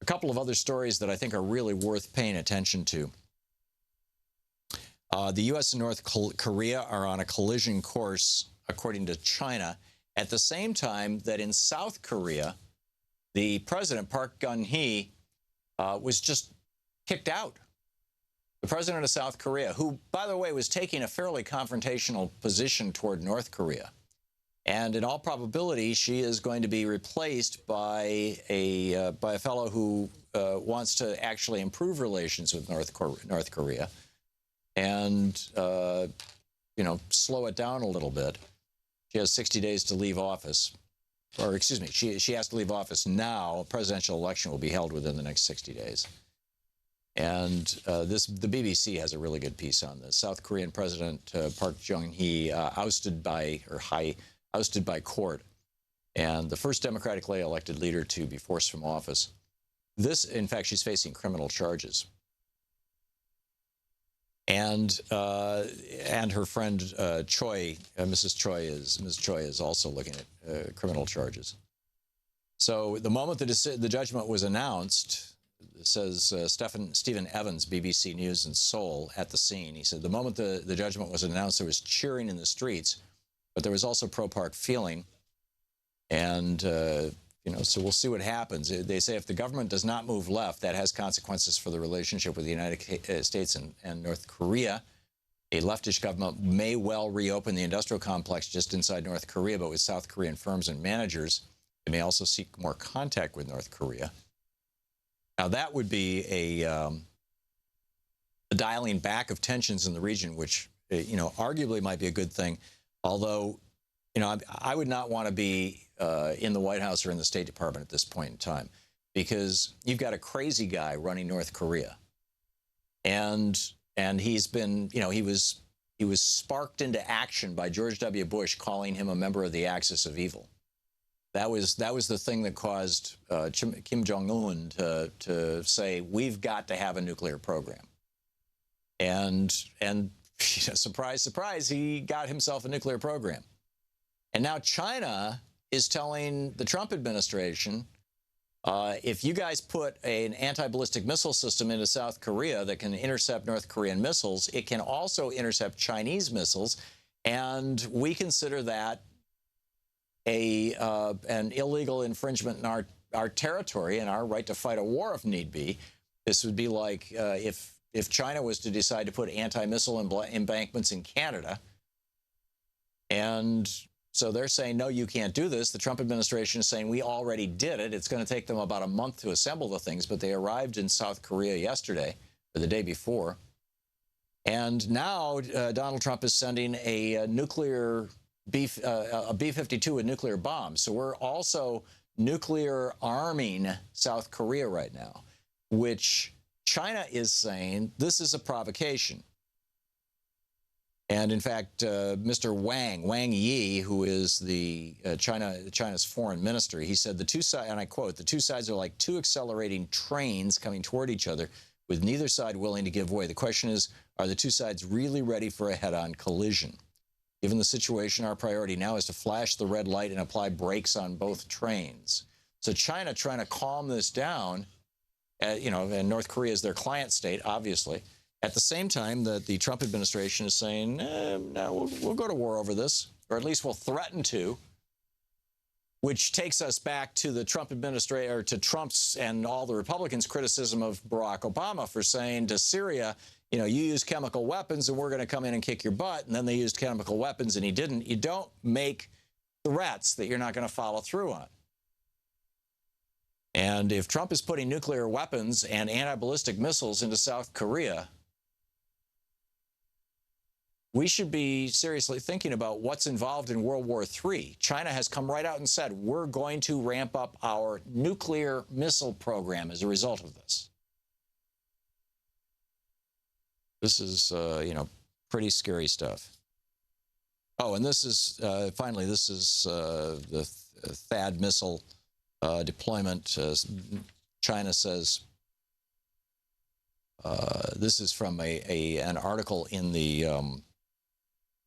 A couple of other stories that I think are really worth paying attention to. The U.S. and North Korea are on a collision course, according to China, at the same time that in South Korea, the president, Park Geun-hye, was just kicked out. The president of South Korea, who, by the way, was taking a fairly confrontational position toward North Korea. And in all probability, she is going to be replaced by a fellow who wants to actually improve relations with North Korea and, slow it down a little bit. She has 60 days to leave office. Or, excuse me, she has to leave office now. A presidential election will be held within the next 60 days. And the BBC has a really good piece on this. South Korean President Park Geun-hye ousted by court, and the first democratically elected leader to be forced from office. This, in fact, she's facing criminal charges. And her friend Choi, Ms. Choi is also looking at criminal charges. So the moment the judgment was announced, says Stephen Evans, BBC News in Seoul, at the scene. He said the moment the judgment was announced, there was cheering in the streets, but there was also pro-Park feeling. And so we'll see what happens. They say if the government does not move left, that has consequences for the relationship with the United States and North Korea. A leftish government may well reopen the industrial complex just inside North Korea, but with South Korean firms and managers. They may also seek more contact with North Korea. Now, that would be a dialing back of tensions in the region, which, arguably might be a good thing. Although, I would not want to be in the White House or in the State Department at this point in time, because you've got a crazy guy running North Korea. And he's been, he was sparked into action by George W. Bush calling him a member of the Axis of Evil. That was the thing that caused Kim Jong-un to say, we've got to have a nuclear program. And surprise, surprise, he got himself a nuclear program. And now China is telling the Trump administration, if you guys put an anti-ballistic missile system into South Korea that can intercept North Korean missiles, it can also intercept Chinese missiles, and we consider that an illegal infringement in our territory and our right to fight a war if need be. This would be like if China was to decide to put anti-missile embankments in Canada. And so they're saying, no, you can't do this. The Trump administration is saying, we already did it. It's going to take them about a month to assemble the things, but they arrived in South Korea yesterday, or the day before. And now Donald Trump is sending a nuclear a B-52 with nuclear bombs. So we're also nuclear arming South Korea right now, which China is saying this is a provocation. And in fact, Mr. Wang Yi, who is the China's foreign minister, he said the two sides, and I quote, the two sides are like two accelerating trains coming toward each other with neither side willing to give way. The question is, are the two sides really ready for a head-on collision? Given the situation, our priority now is to flash the red light and apply brakes on both trains. So China trying to calm this down, and North Korea is their client state, obviously. At the same time, the Trump administration is saying, no, we'll go to war over this, or at least we'll threaten to, which takes us back to the Trump administration, or to Trump's and all the Republicans' criticism of Barack Obama for saying to Syria, you use chemical weapons and we're going to come in and kick your butt. And then they used chemical weapons and he didn't. You don't make threats that you're not going to follow through on. And if Trump is putting nuclear weapons and anti-ballistic missiles into South Korea, we should be seriously thinking about what's involved in World War III. China has come right out and said, we're going to ramp up our nuclear missile program as a result of this. This is, pretty scary stuff. Oh, and this is, finally, this is the THAAD missile deployment. China says, this is from an article in the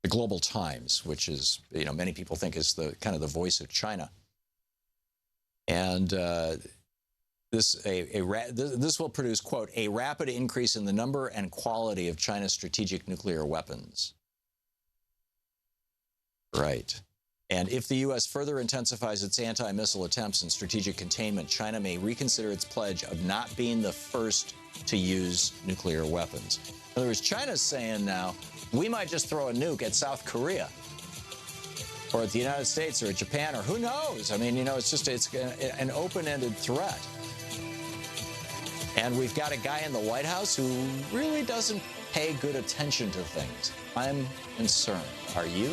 Global Times, which is, many people think is the kind of the voice of China. And this will produce, quote, a rapid increase in the number and quality of China's strategic nuclear weapons. Right. And if the U.S. further intensifies its anti-missile attempts and strategic containment, China may reconsider its pledge of not being the first to use nuclear weapons. In other words, China's saying now, we might just throw a nuke at South Korea or at the United States or at Japan or who knows? I mean, you know, it's an open-ended threat. And we've got a guy in the White House who really doesn't pay good attention to things. I'm concerned. Are you?